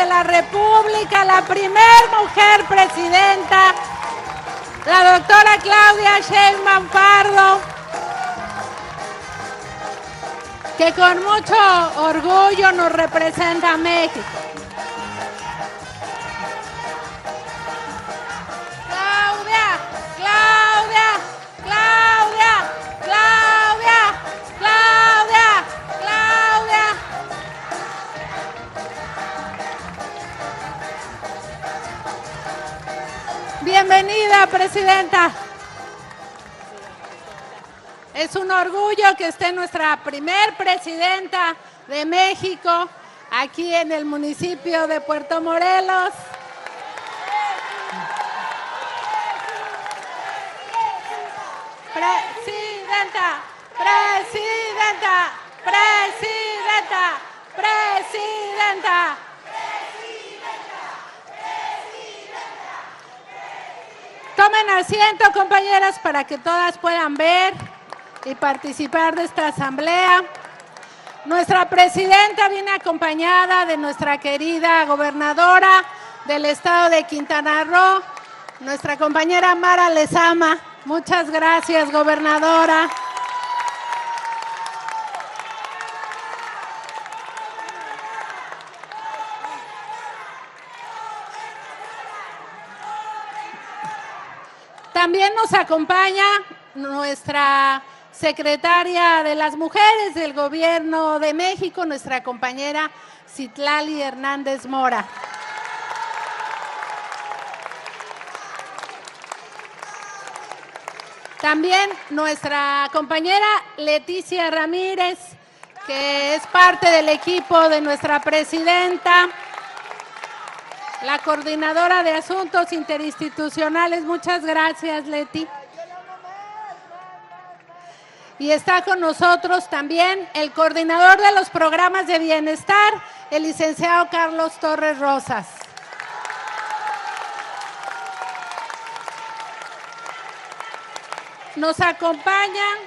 la República, la primer mujer presidenta, la doctora Claudia Sheinbaum Pardo, que con mucho orgullo nos representa a México. Claudia, Claudia, Claudia, Claudia, Claudia, Claudia. Bienvenida, presidenta. Es un orgullo que esté nuestra primer presidenta de México aquí en el municipio de Puerto Morelos. Presidenta, presidenta, presidenta, presidenta. Tomen asiento, compañeras, para que todas puedan ver y participar de esta asamblea. Nuestra presidenta viene acompañada de nuestra querida gobernadora del estado de Quintana Roo, nuestra compañera Mara Lezama. Muchas gracias, gobernadora. También nos acompaña nuestra secretaria de las Mujeres del Gobierno de México, nuestra compañera Citlali Hernández Mora. También nuestra compañera Leticia Ramírez, que es parte del equipo de nuestra presidenta, la coordinadora de asuntos interinstitucionales. Muchas gracias, Leti. Y está con nosotros también el coordinador de los programas de bienestar, el licenciado Carlos Torres Rosas. Nos acompañan.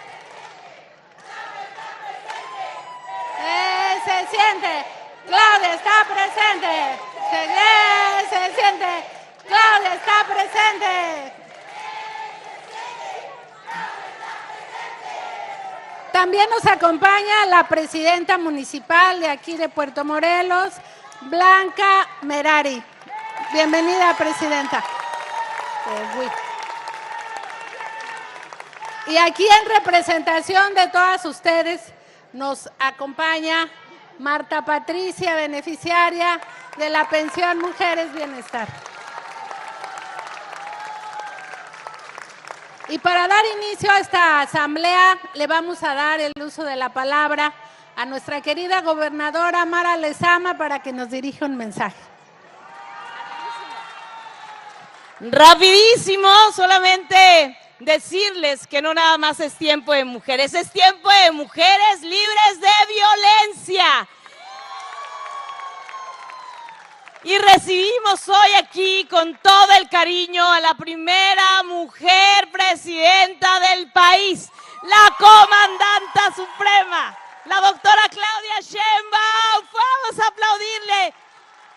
Se siente. Claudia está presente. Se siente. Claudia está presente. También nos acompaña la presidenta municipal de aquí de Puerto Morelos, Blanca Merari. Bienvenida, presidenta. Y aquí en representación de todas ustedes nos acompaña Marta Patricia, beneficiaria de la pensión Mujeres Bienestar. Y para dar inicio a esta asamblea, le vamos a dar el uso de la palabra a nuestra querida gobernadora Mara Lezama para que nos dirija un mensaje. Rapidísimo, solamente decirles que no nada más es tiempo de mujeres, es tiempo de mujeres libres de violencia. Y recibimos hoy aquí con todo el cariño a la primera mujer presidenta del país, la comandanta suprema, la doctora Claudia Sheinbaum. Vamos a aplaudirle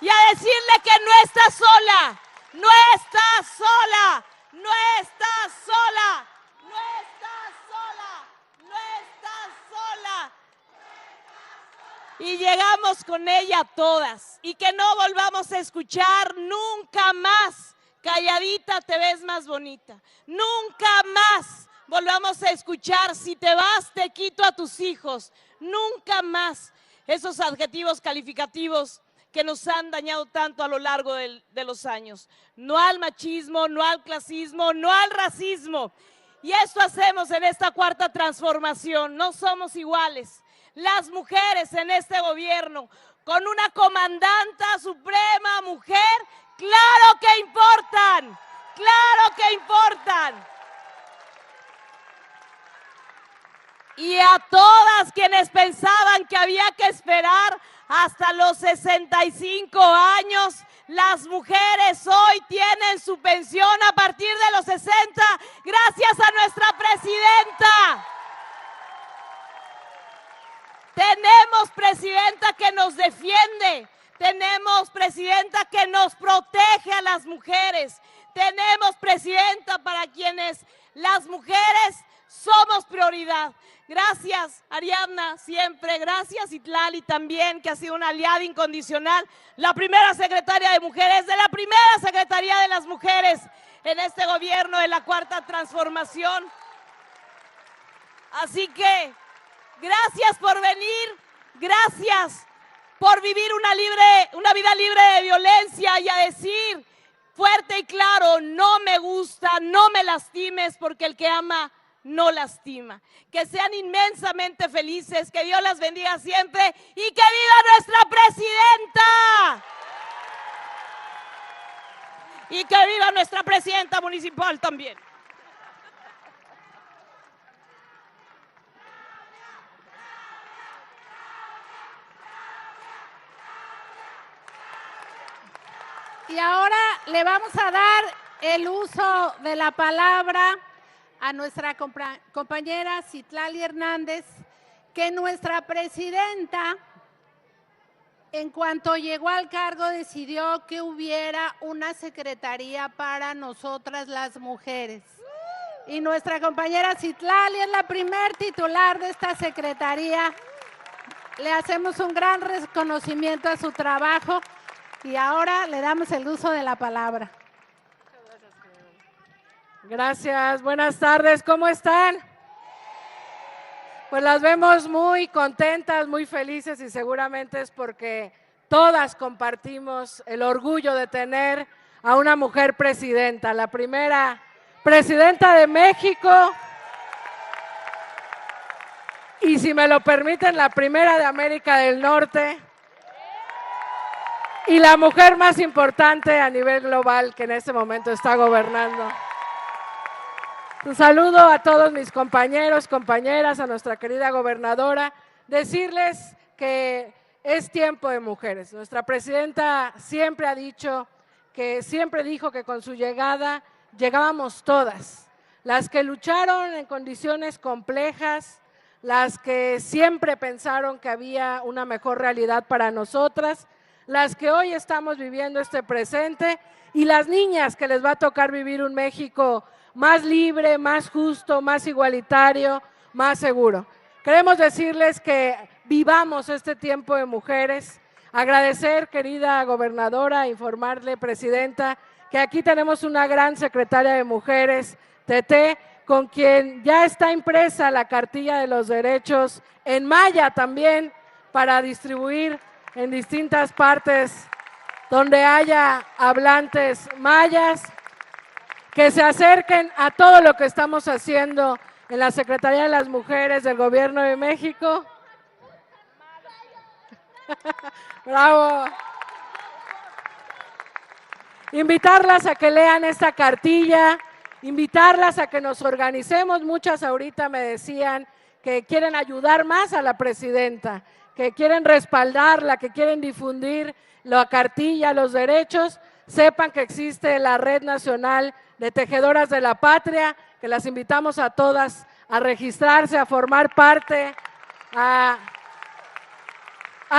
y a decirle que no está sola, no está sola, no está sola, no está sola, no está sola. Y llegamos con ella todas, y que no volvamos a escuchar nunca más, calladita te ves más bonita, nunca más volvamos a escuchar, si te vas te quito a tus hijos, nunca más esos adjetivos calificativos que nos han dañado tanto a lo largo de los años. No al machismo, no al clasismo, no al racismo. Y esto hacemos en esta cuarta transformación, no somos iguales. Las mujeres en este gobierno, con una comandanta suprema mujer, claro que importan, claro que importan. Y a todas quienes pensaban que había que esperar hasta los 65 años, las mujeres hoy tienen su pensión a partir de los 60, gracias a nuestra presidenta. Tenemos presidenta que nos defiende, Tenemos presidenta que nos protege a las mujeres. Tenemos presidenta para quienes las mujeres somos prioridad. Gracias, Ariadna, siempre. Gracias, Citlali, también, que ha sido una aliada incondicional. La primera secretaria de mujeres, de la primera Secretaría de las Mujeres en este gobierno de la Cuarta Transformación. Así que, gracias por venir, gracias por vivir una vida libre de violencia y a decir fuerte y claro, no me gusta, no me lastimes, porque el que ama no lastima. Que sean inmensamente felices, que Dios las bendiga siempre y que viva nuestra presidenta. Y que viva nuestra presidenta municipal también. Y ahora le vamos a dar el uso de la palabra a nuestra compañera Citlali Hernández, que nuestra presidenta, en cuanto llegó al cargo, decidió que hubiera una secretaría para nosotras las mujeres. Y nuestra compañera Citlali es la primer titular de esta secretaría. Le hacemos un gran reconocimiento a su trabajo y ahora le damos el uso de la palabra. Gracias, buenas tardes, ¿cómo están? Pues las vemos muy contentas, muy felices y seguramente es porque todas compartimos el orgullo de tener a una mujer presidenta, la primera presidenta de México y, si me lo permiten, la primera de América del Norte y la mujer más importante a nivel global que en este momento está gobernando. Un saludo a todos mis compañeros, compañeras, a nuestra querida gobernadora, decirles que es tiempo de mujeres. Nuestra presidenta siempre ha dicho siempre dijo que con su llegada llegábamos todas, las que lucharon en condiciones complejas, las que siempre pensaron que había una mejor realidad para nosotras, las que hoy estamos viviendo este presente y las niñas que les va a tocar vivir un México más libre, más justo, más igualitario, más seguro. Queremos decirles que vivamos este tiempo de mujeres, agradecer, querida gobernadora, informarle, presidenta, que aquí tenemos una gran secretaria de mujeres, Tete, con quien ya está impresa la cartilla de los derechos en maya también, para distribuir en distintas partes donde haya hablantes mayas, que se acerquen a todo lo que estamos haciendo en la Secretaría de las Mujeres del Gobierno de México. ¡Bravo! Invitarlas a que lean esta cartilla, invitarlas a que nos organicemos. Muchas ahorita me decían que quieren ayudar más a la presidenta, que quieren respaldarla, que quieren difundir la cartilla, los derechos. Sepan que existe la Red Nacional de Tejedoras de la Patria, que las invitamos a todas a registrarse, a formar parte, a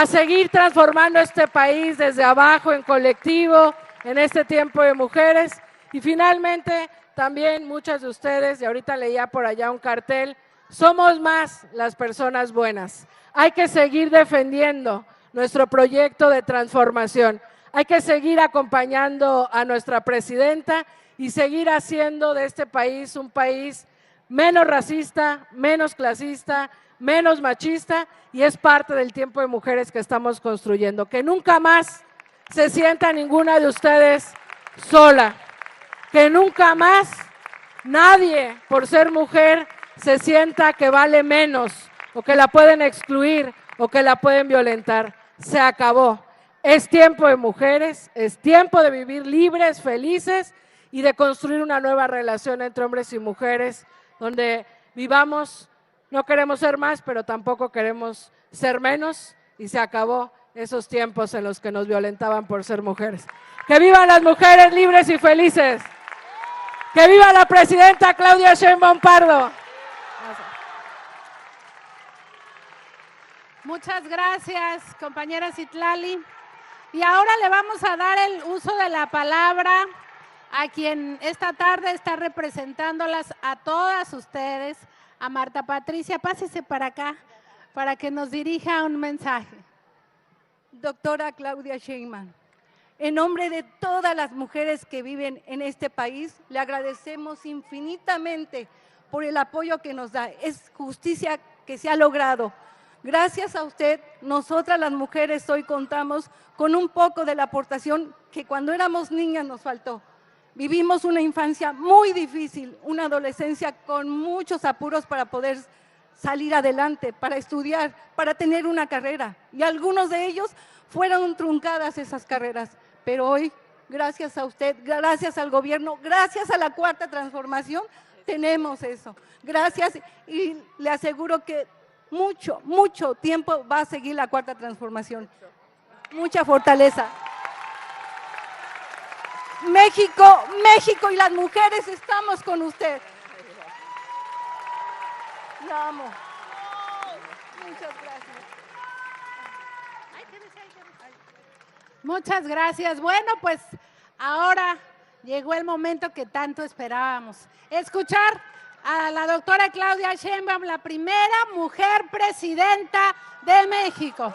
seguir transformando este país desde abajo, en colectivo, en este tiempo de mujeres. Y finalmente, también muchas de ustedes, y ahorita leía por allá un cartel, somos más las personas buenas. Hay que seguir defendiendo nuestro proyecto de transformación. Hay que seguir acompañando a nuestra presidenta y seguir haciendo de este país un país menos racista, menos clasista, menos machista, y es parte del tiempo de mujeres que estamos construyendo. Que nunca más se sienta ninguna de ustedes sola, que nunca más nadie, por ser mujer, se sienta que vale menos o que la pueden excluir o que la pueden violentar. Se acabó. Es tiempo de mujeres, es tiempo de vivir libres, felices y de construir una nueva relación entre hombres y mujeres donde vivamos, no queremos ser más, pero tampoco queremos ser menos, y se acabó esos tiempos en los que nos violentaban por ser mujeres. ¡Que vivan las mujeres libres y felices! ¡Que viva la presidenta Claudia Sheinbaum Pardo! Muchas gracias, compañera Citlali. Y ahora le vamos a dar el uso de la palabra a quien esta tarde está representándolas a todas ustedes, a Marta Patricia. Pásese para acá para que nos dirija un mensaje. Doctora Claudia Sheinbaum, en nombre de todas las mujeres que viven en este país, le agradecemos infinitamente por el apoyo que nos da. Es justicia que se ha logrado. Gracias a usted, nosotras las mujeres hoy contamos con un poco de la aportación que cuando éramos niñas nos faltó. Vivimos una infancia muy difícil, una adolescencia con muchos apuros para poder salir adelante, para estudiar, para tener una carrera. Y algunos de ellos fueron truncadas esas carreras. Pero hoy, gracias a usted, gracias al gobierno, gracias a la Cuarta Transformación, tenemos eso. Gracias, y le aseguro que mucho tiempo va a seguir la Cuarta Transformación. Mucha fortaleza. México y las mujeres estamos con usted. La amo. Muchas gracias. Muchas gracias. Bueno, pues ahora llegó el momento que tanto esperábamos. Escuchar a la doctora Claudia Sheinbaum, la primera mujer presidenta de México.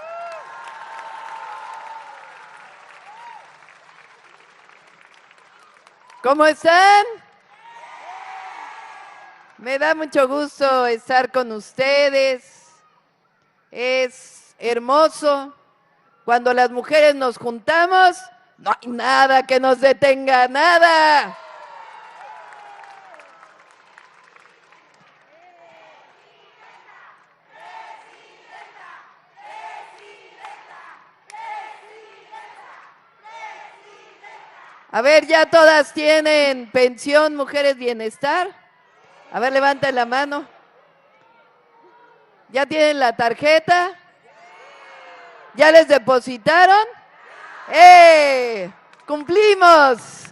¿Cómo están? Me da mucho gusto estar con ustedes. Es hermoso. Cuando las mujeres nos juntamos, no hay nada que nos detenga, nada. A ver, ¿ya todas tienen pensión, mujeres bienestar? A ver, levanten la mano. ¿Ya tienen la tarjeta? ¿Ya les depositaron? ¡Cumplimos!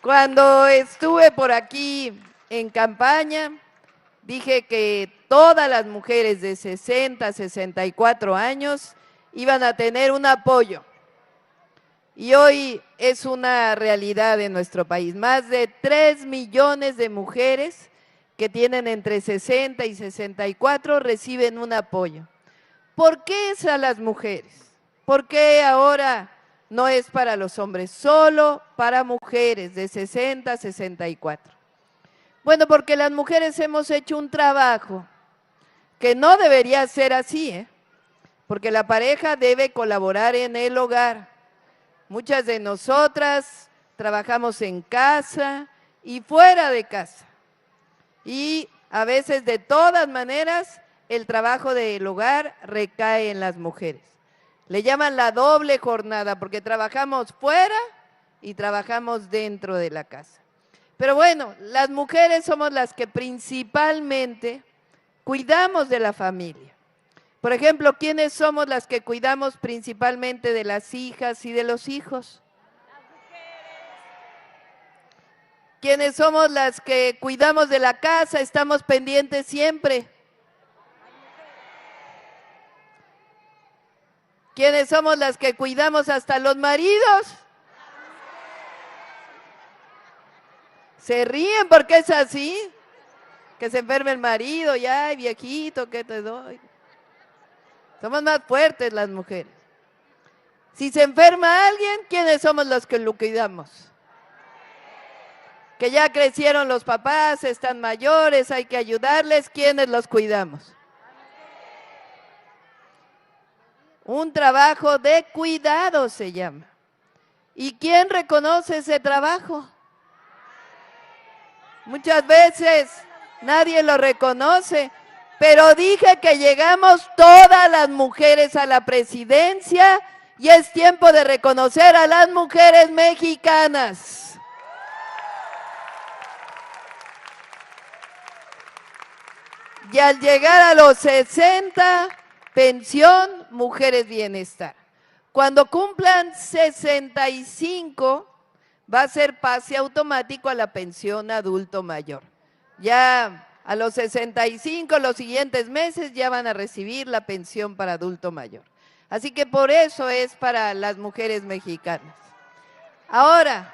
Cuando estuve por aquí en campaña, dije que todas las mujeres de 60 a 64 años iban a tener un apoyo. Y hoy es una realidad en nuestro país. Más de 3 millones de mujeres que tienen entre 60 y 64 reciben un apoyo. ¿Por qué es a las mujeres? ¿Por qué ahora no es para los hombres? Solo para mujeres de 60 a 64. Bueno, porque las mujeres hemos hecho un trabajo que no debería ser así, porque la pareja debe colaborar en el hogar. Muchas de nosotras trabajamos en casa y fuera de casa. Y a veces, de todas maneras, el trabajo del hogar recae en las mujeres. Le llaman la doble jornada porque trabajamos fuera y trabajamos dentro de la casa. Pero bueno, las mujeres somos las que principalmente cuidamos de la familia. Por ejemplo, ¿quiénes somos las que cuidamos principalmente de las hijas y de los hijos? ¿Quiénes somos las que cuidamos de la casa? Estamos pendientes siempre. ¿Quiénes somos las que cuidamos hasta los maridos? Se ríen porque es así. Que se enferme el marido, ya, viejito, ¿qué te doy? Somos más fuertes las mujeres. Si se enferma alguien, ¿quiénes somos los que lo cuidamos? Que ya crecieron los papás, están mayores, hay que ayudarles, ¿quiénes los cuidamos? Un trabajo de cuidado se llama. ¿Y quién reconoce ese trabajo? Muchas veces nadie lo reconoce. Pero dije que llegamos todas las mujeres a la presidencia y es tiempo de reconocer a las mujeres mexicanas. Y al llegar a los 60, pensión, mujeres bienestar. Cuando cumplan 65, va a ser pase automático a la pensión adulto mayor. Ya a los 65, los siguientes meses, ya van a recibir la pensión para adulto mayor. Así que por eso es para las mujeres mexicanas. Ahora,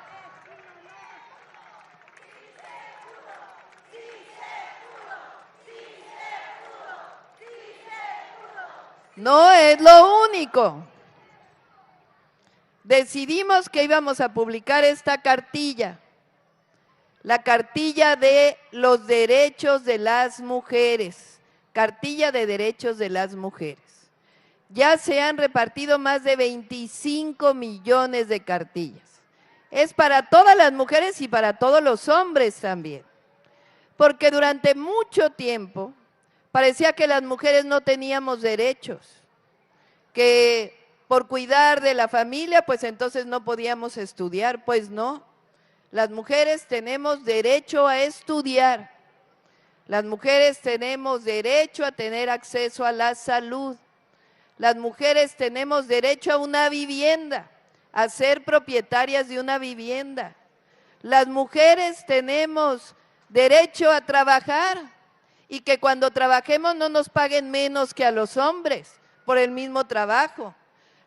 no es lo único. Decidimos que íbamos a publicar esta cartilla, la cartilla de los derechos de las mujeres, cartilla de derechos de las mujeres. Ya se han repartido más de 25 millones de cartillas. Es para todas las mujeres y para todos los hombres también. Porque durante mucho tiempo parecía que las mujeres no teníamos derechos, que por cuidar de la familia, pues entonces no podíamos estudiar. Pues no, las mujeres tenemos derecho a estudiar, las mujeres tenemos derecho a tener acceso a la salud, las mujeres tenemos derecho a una vivienda, a ser propietarias de una vivienda, las mujeres tenemos derecho a trabajar y que cuando trabajemos no nos paguen menos que a los hombres por el mismo trabajo.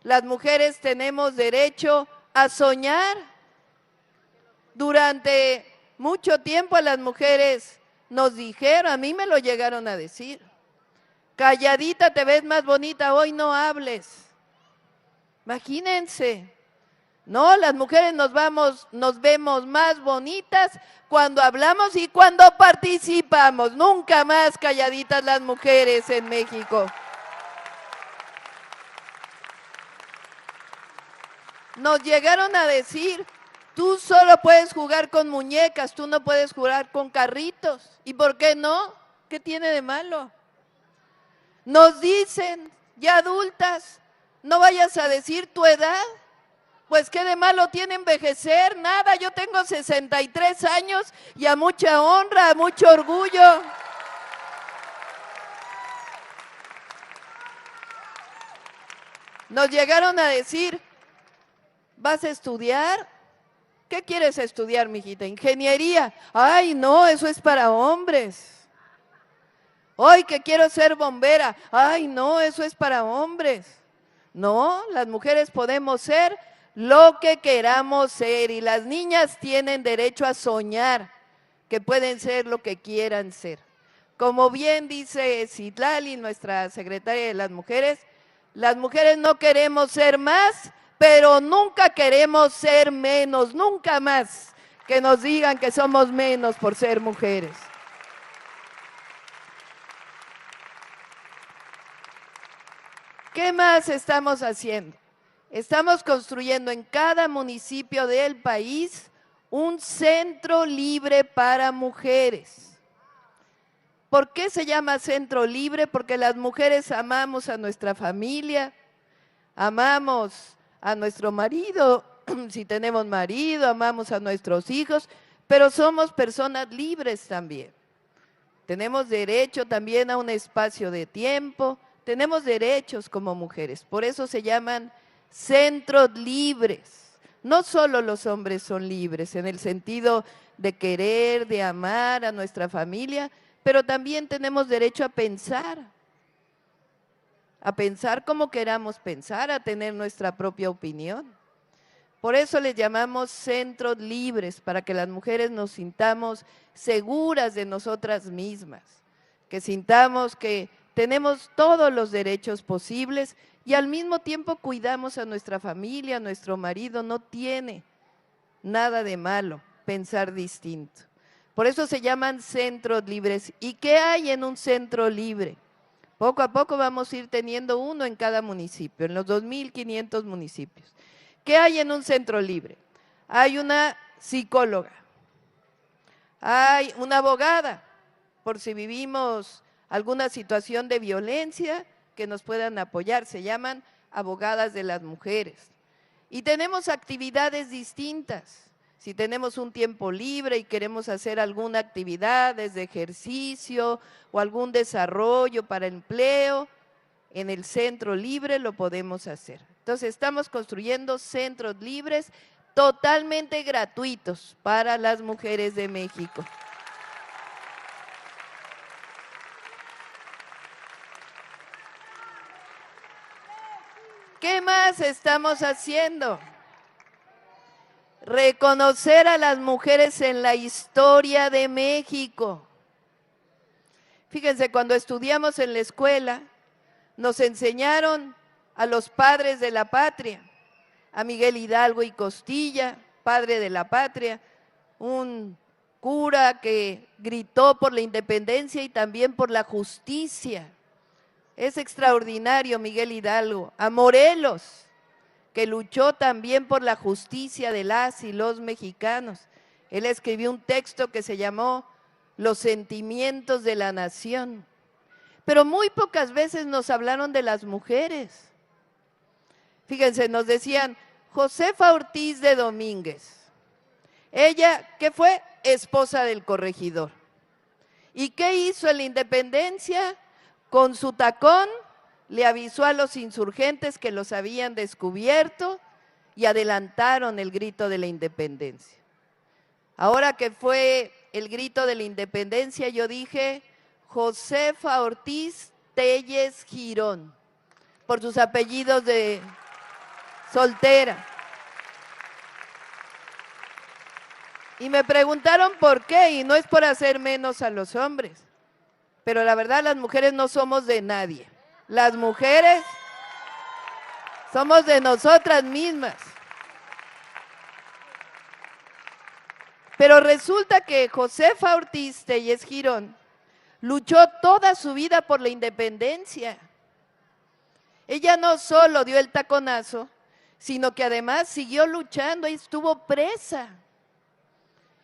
Las mujeres tenemos derecho a soñar. Durante mucho tiempo a las mujeres nos dijeron, a mí me lo llegaron a decir, calladita te ves más bonita, hoy no hables. Imagínense, no, las mujeres nos vemos más bonitas cuando hablamos y cuando participamos, nunca más calladitas las mujeres en México. Nos llegaron a decir, tú solo puedes jugar con muñecas, tú no puedes jugar con carritos. ¿Y por qué no? ¿Qué tiene de malo? Nos dicen, ya adultas, no vayas a decir tu edad. Pues qué de malo tiene envejecer, nada, yo tengo 63 años y a mucha honra, a mucho orgullo. Nos llegaron a decir, ¿vas a estudiar? ¿Qué quieres estudiar, mijita? Ingeniería. Ay, no, eso es para hombres. Hoy que quiero ser bombera. Ay, no, eso es para hombres. No, las mujeres podemos ser lo que queramos ser y las niñas tienen derecho a soñar que pueden ser lo que quieran ser. Como bien dice Citlali, nuestra secretaria de las mujeres no queremos ser más, pero nunca queremos ser menos, nunca más que nos digan que somos menos por ser mujeres. ¿Qué más estamos haciendo? Estamos construyendo en cada municipio del país un centro libre para mujeres. ¿Por qué se llama centro libre? Porque las mujeres amamos a nuestra familia, amamos a nuestro marido, si tenemos marido, amamos a nuestros hijos, pero somos personas libres también. Tenemos derecho también a un espacio de tiempo, tenemos derechos como mujeres, por eso se llaman centros libres. No solo los hombres son libres en el sentido de querer, de amar a nuestra familia, pero también tenemos derecho a pensar como queramos pensar, a tener nuestra propia opinión. Por eso les llamamos centros libres, para que las mujeres nos sintamos seguras de nosotras mismas, que sintamos que tenemos todos los derechos posibles y al mismo tiempo cuidamos a nuestra familia, a nuestro marido. No tiene nada de malo pensar distinto. Por eso se llaman centros libres. ¿Y qué hay en un centro libre? Poco a poco vamos a ir teniendo uno en cada municipio, en los 2.500 municipios. ¿Qué hay en un centro libre? Hay una psicóloga, hay una abogada, por si vivimos alguna situación de violencia, que nos puedan apoyar, se llaman abogadas de las mujeres. Y tenemos actividades distintas. Si tenemos un tiempo libre y queremos hacer alguna actividad desde ejercicio o algún desarrollo para empleo, en el centro libre lo podemos hacer. Entonces estamos construyendo centros libres totalmente gratuitos para las mujeres de México. más estamos haciendo? Reconocer a las mujeres en la historia de México. Fíjense, cuando estudiamos en la escuela, nos enseñaron a los padres de la patria, a Miguel Hidalgo y Costilla, padre de la patria, un cura que gritó por la independencia y también por la justicia. Es extraordinario Miguel Hidalgo. A Morelos, que luchó también por la justicia de las y los mexicanos. Él escribió un texto que se llamó Los sentimientos de la nación. Pero muy pocas veces nos hablaron de las mujeres. Fíjense, nos decían, Josefa Ortiz de Domínguez, ella que fue esposa del corregidor. ¿Y qué hizo en la independencia? Con su tacón le avisó a los insurgentes que los habían descubierto y adelantaron el grito de la independencia. Ahora que fue el grito de la independencia, yo dije Josefa Ortiz Telles Girón, por sus apellidos de soltera. Y me preguntaron por qué, y no es por hacer menos a los hombres, pero la verdad las mujeres no somos de nadie. Las mujeres somos de nosotras mismas. Pero resulta que Josefa Ortiz Telles Girón luchó toda su vida por la independencia. Ella no solo dio el taconazo, sino que además siguió luchando y estuvo presa.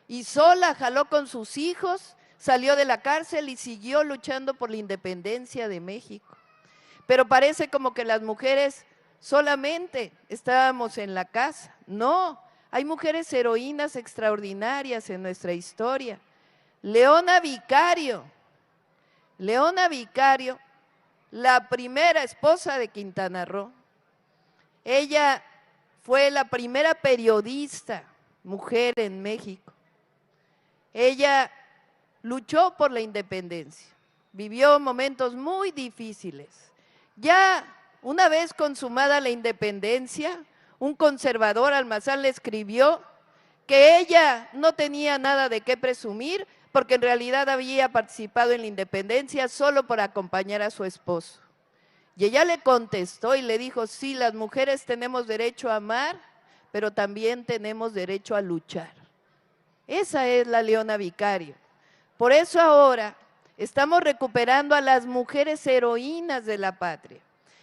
Y sola jaló con sus hijos, salió de la cárcel y siguió luchando por la independencia de México. Pero parece como que las mujeres solamente estábamos en la casa. No, hay mujeres heroínas extraordinarias en nuestra historia. Leona Vicario, la primera esposa de Quintana Roo. Ella fue la primera periodista mujer en México. Ella luchó por la independencia, vivió momentos muy difíciles. Ya una vez consumada la independencia, un conservador, Almazán, le escribió que ella no tenía nada de qué presumir porque en realidad había participado en la independencia solo por acompañar a su esposo. Y ella le contestó y le dijo, sí, las mujeres tenemos derecho a amar, pero también tenemos derecho a luchar. Esa es la Leona Vicario. Por eso ahora estamos recuperando a las mujeres heroínas de la patria,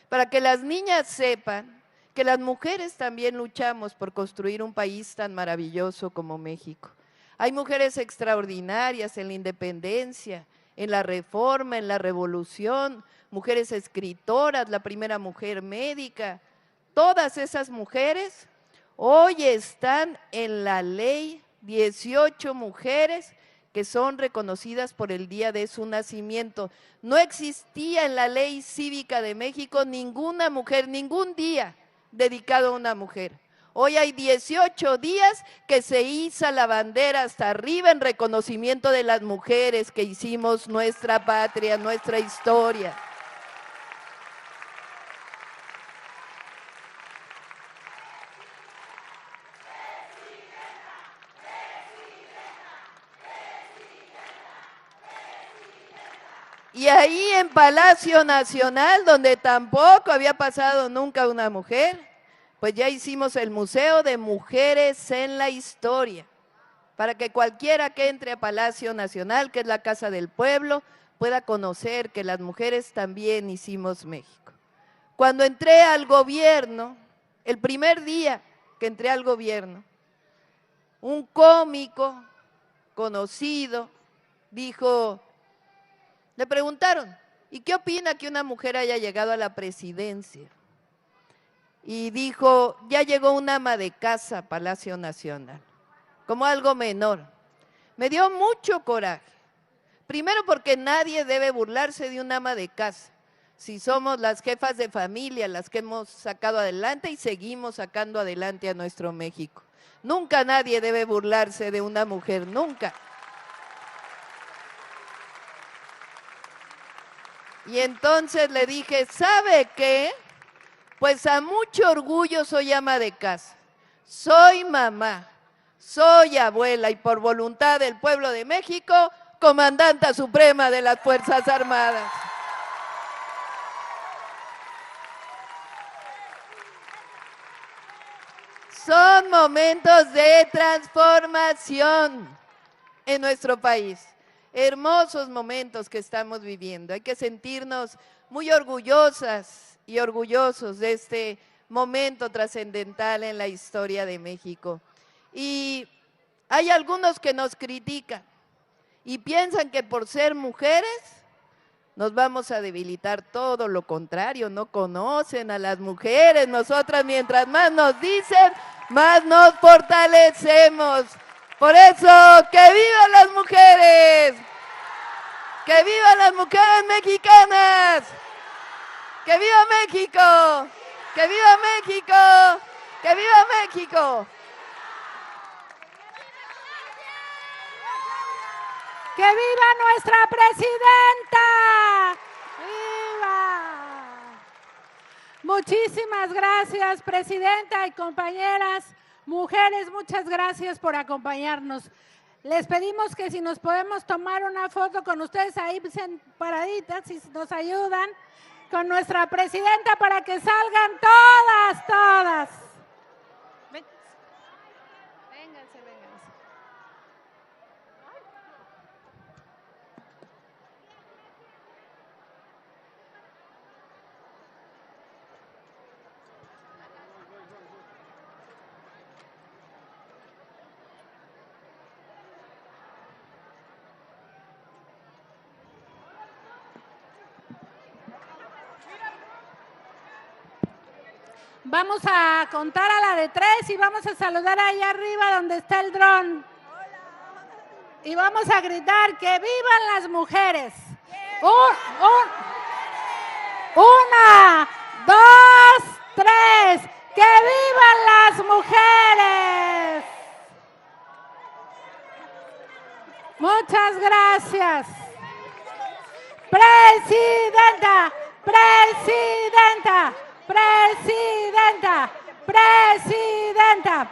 para que las niñas sepan que las mujeres también luchamos por construir un país tan maravilloso como México. Hay mujeres extraordinarias en la independencia, en la reforma, en la revolución, mujeres escritoras, la primera mujer médica. Todas esas mujeres hoy están en la ley, 18 mujeres que son reconocidas por el día de su nacimiento. No existía en la ley cívica de México ninguna mujer, ningún día dedicado a una mujer. Hoy hay 18 días que se iza la bandera hasta arriba en reconocimiento de las mujeres que hicimos nuestra patria, nuestra historia. Y ahí en Palacio Nacional, donde tampoco había pasado nunca una mujer, pues ya hicimos el Museo de Mujeres en la Historia, para que cualquiera que entre a Palacio Nacional, que es la Casa del Pueblo, pueda conocer que las mujeres también hicimos México. Cuando entré al gobierno, el primer día que entré al gobierno, un cómico conocido dijo, le preguntaron, ¿y qué opina que una mujer haya llegado a la presidencia? Y dijo, ya llegó una ama de casa a Palacio Nacional, como algo menor. Me dio mucho coraje, primero porque nadie debe burlarse de una ama de casa, si somos las jefas de familia, las que hemos sacado adelante y seguimos sacando adelante a nuestro México. Nunca nadie debe burlarse de una mujer, nunca. Y entonces le dije, ¿sabe qué? Pues a mucho orgullo soy ama de casa, soy mamá, soy abuela y por voluntad del pueblo de México, comandanta suprema de las Fuerzas Armadas. Son momentos de transformación en nuestro país. Hermosos momentos que estamos viviendo. Hay que sentirnos muy orgullosas y orgullosos de este momento trascendental en la historia de México. Y hay algunos que nos critican y piensan que por ser mujeres nos vamos a debilitar. Todo lo contrario, no conocen a las mujeres. Nosotras, mientras más nos dicen, más nos fortalecemos. Por eso, ¡que vivan las mujeres! ¡Que vivan las mujeres mexicanas! ¡Que viva México! ¡Que viva México! ¡Que viva México! ¡Que viva nuestra presidenta! ¡Viva! Muchísimas gracias, presidenta y compañeras, mujeres, muchas gracias por acompañarnos. Les pedimos que si nos podemos tomar una foto con ustedes ahí paraditas, si nos ayudan, con nuestra presidenta para que salgan todas. Vénganse. Vamos a contar a la de 3 y vamos a saludar allá arriba donde está el dron. Y vamos a gritar que vivan las mujeres. Una, 2, 3. ¡Que vivan las mujeres! Muchas gracias. Presidenta. Presidenta.